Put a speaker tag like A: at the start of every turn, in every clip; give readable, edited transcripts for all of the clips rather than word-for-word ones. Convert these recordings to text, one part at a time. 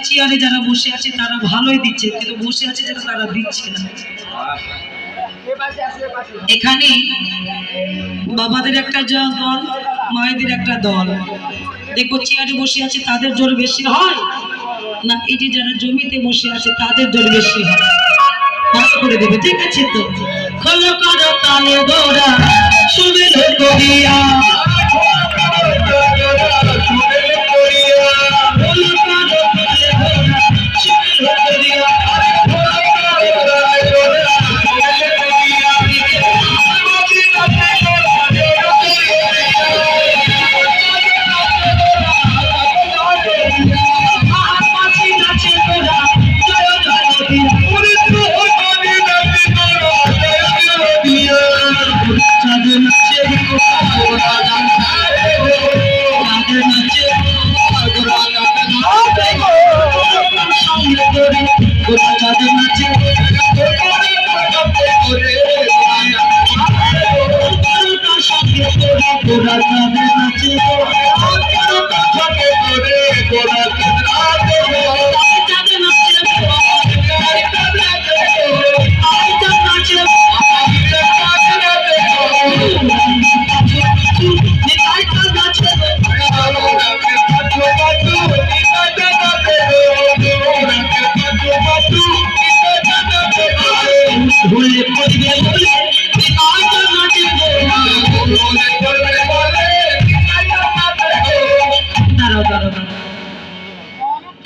A: চেয়ারে যারা বসে আছে তারা ভালোই দিচ্ছে, কিন্তু বসে আছে যারা তারা দিচ্ছে না। এখানে বাবাদের একটা দল, মায়েদের একটা দল। দেখো চেয়ারে বসে আছে তাদের জোর বেশি হয় না, এই যে যারা জমিতে বসে আছে তাদের জোর বেশি হয়? ভালো করে দেবে, ঠিক আছে তো? খোলো করো তালে গোরা সুবিল করিয়া,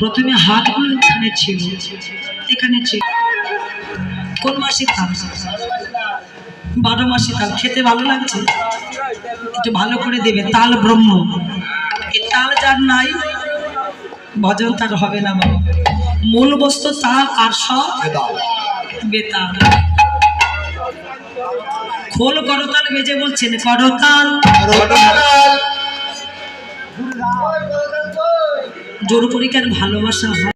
A: প্রথমে হাতগুলো এখানে ছিল, এখানে ছিল। কোন মাসে তাল? 12 মাসে তাল। খেতে ভালো লাগছে? একটু ভালো করে দেবে। তাল ব্রহ্ম, এই তাল যার নাই ভজন তার হবে না বাবা। মূল বস্তু তাল আর সব বেতাল। খোল করতাল বেজে বলছেন করতাল, জোর পরীক্ষার ভালোবাসা হয়।